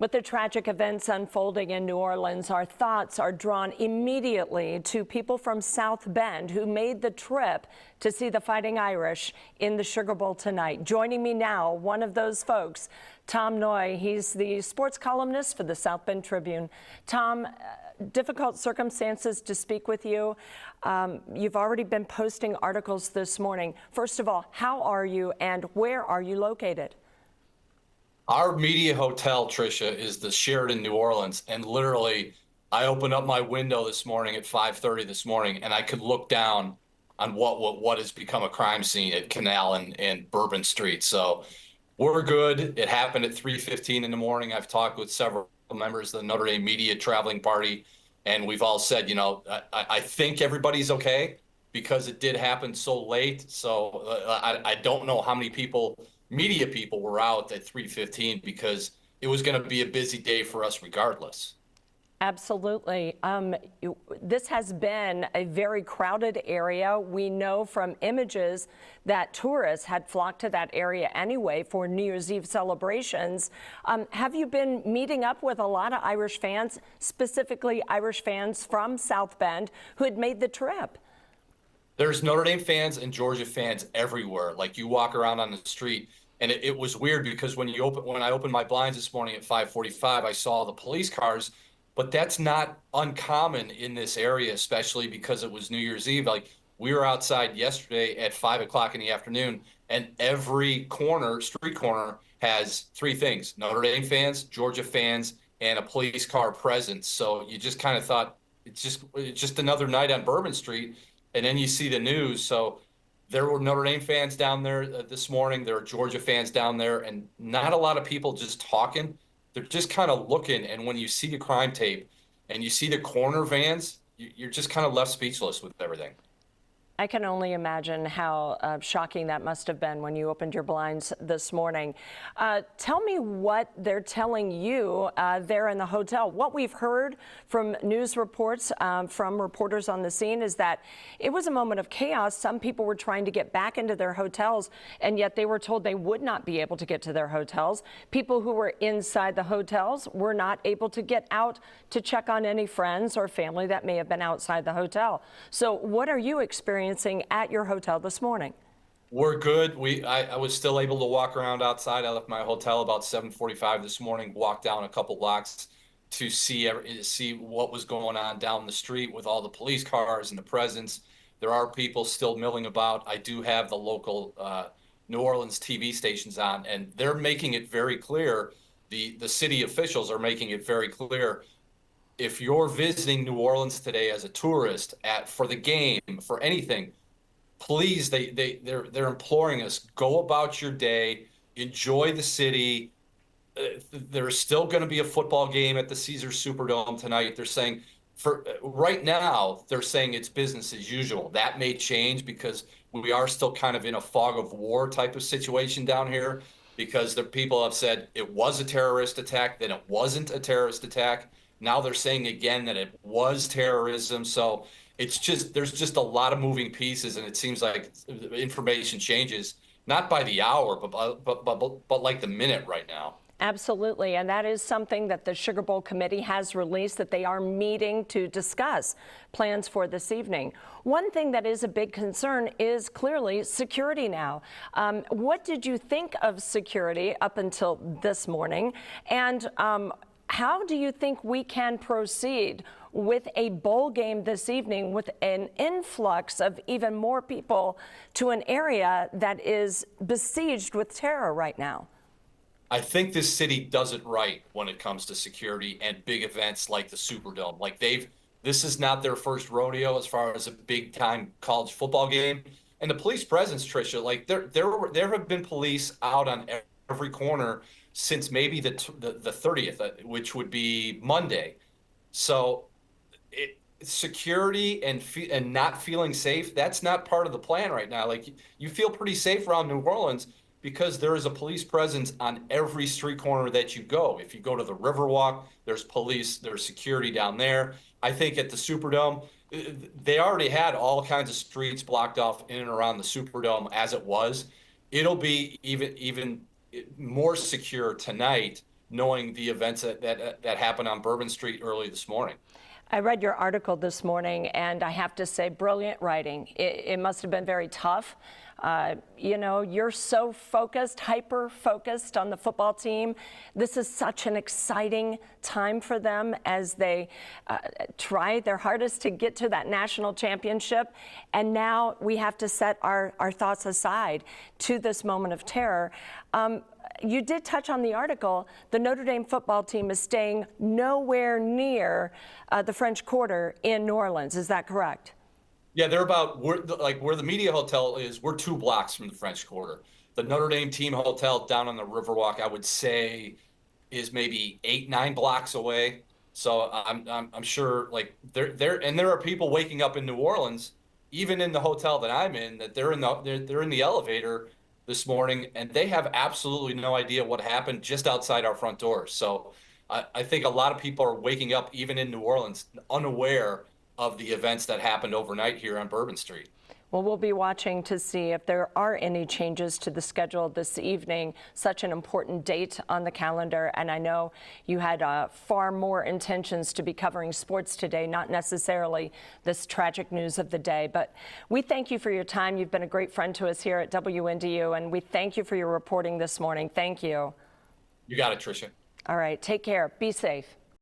With the tragic events unfolding in New Orleans, our thoughts are drawn immediately to people from South Bend who made the trip to see the Fighting Irish in the Sugar Bowl tonight. Joining me now, one of those folks, Tom Noy. He's the sports columnist for the South Bend Tribune. Tom, difficult circumstances to speak with you. You've already been posting articles this morning. First of all, how are you and where are you located? Our media hotel, Tricia, is the Sheraton New Orleans, and literally, I opened up my window this morning at 5:30 this morning, and I could look down on what has become a crime scene at Canal and Bourbon Street. So we're good. It happened at 3:15 in the morning. I've talked with several members of the Notre Dame media traveling party, and we've all said, you know, I think everybody's okay because it did happen so late. So I don't know how many media people were out at 3:15 because it was going to be a busy day for us regardless. Absolutely. This has been a very crowded area. We know from images that tourists had flocked to that area anyway for New Year's Eve celebrations. Have you been meeting up with a lot of Irish fans, specifically Irish fans from South Bend who had made the trip? There's Notre Dame fans and Georgia fans everywhere. Like, you walk around on the street, and it was weird because when I opened my blinds this morning at 5:45, I saw the police cars, but that's not uncommon in this area, especially because it was New Year's Eve. Like, we were outside yesterday at 5 o'clock in the afternoon, and every street corner has three things: Notre Dame fans, Georgia fans, and a police car presence. So you just kind of thought it's just another night on Bourbon Street. And then you see the news. So there were Notre Dame fans down there this morning. There are Georgia fans down there, and not a lot of people just talking. They're just kind of looking. And when you see the crime tape and you see the corner vans, you're just kind of left speechless with everything. I can only imagine how shocking that must have been when you opened your blinds this morning. Tell me what they're telling you there in the hotel. What we've heard from news reports from reporters on the scene is that it was a moment of chaos. Some people were trying to get back into their hotels, and yet they were told they would not be able to get to their hotels. People who were inside the hotels were not able to get out to check on any friends or family that may have been outside the hotel. So what are you experiencing at your hotel this morning? We're good. I was still able to walk around outside. I left my hotel about 7:45 this morning, walked down a couple blocks to see what was going on down the street with all the police cars and the presence. There are people still milling about. I do have the local New Orleans TV stations on, and they're making it very clear. The city officials are making it very clear. If you're visiting New Orleans today as a tourist for the game, for anything, please, they're imploring us, go about your day, enjoy the city. There's still going to be a football game at the Caesars Superdome tonight. They're saying right now, they're saying it's business as usual. That may change because we are still kind of in a fog of war type of situation down here, because the people have said it was a terrorist attack, then it wasn't a terrorist attack. Now they're saying again that it was terrorism. So there's just a lot of moving pieces, and it seems like information changes not by the hour, but like the minute right now. Absolutely, and that is something that the Sugar Bowl committee has released, that they are meeting to discuss plans for this evening. One thing that is a big concern is clearly security now. What did you think of security up until this morning? And how do you think we can proceed with a bowl game this evening with an influx of even more people to an area that is besieged with terror right now? I think this city does it right when it comes to security and big events like the Superdome. Like, this is not their first rodeo as far as a big time college football game. And the police presence, Tricia, like there have been police out on every corner since maybe the 30th, which would be Monday. So security and not feeling safe, that's not part of the plan right now. Like, you feel pretty safe around New Orleans because there is a police presence on every street corner that you go. If you go to the Riverwalk, there's police, there's security down there. I think at the Superdome, they already had all kinds of streets blocked off in and around the Superdome as it was. It'll be even more secure tonight knowing the events that happened on Bourbon Street early this morning. I read your article this morning, and I have to say, brilliant writing. It must have been very tough. You know, you're so focused, hyper-focused on the football team. This is such an exciting time for them as they try their hardest to get to that national championship. And now we have to set our thoughts aside to this moment of terror. You did touch on the article. The Notre Dame football team is staying nowhere near the French Quarter in New Orleans. Is that correct? Yeah, they're about where the media hotel is. We're 2 blocks from the French Quarter. The Notre Dame team hotel down on the Riverwalk, I would say, is maybe 8-9 blocks away. So I'm sure there are people waking up in New Orleans, even in the hotel that I'm in, that they're in the elevator this morning, and they have absolutely no idea what happened just outside our front doors. So I think a lot of people are waking up, even in New Orleans, unaware of the events that happened overnight here on Bourbon Street. Well, we'll be watching to see if there are any changes to the schedule this evening, such an important date on the calendar. And I know you had far more intentions to be covering sports today, not necessarily this tragic news of the day. But we thank you for your time. You've been a great friend to us here at WNDU, and we thank you for your reporting this morning. Thank you. You got it, Tricia. All right, take care. Be safe.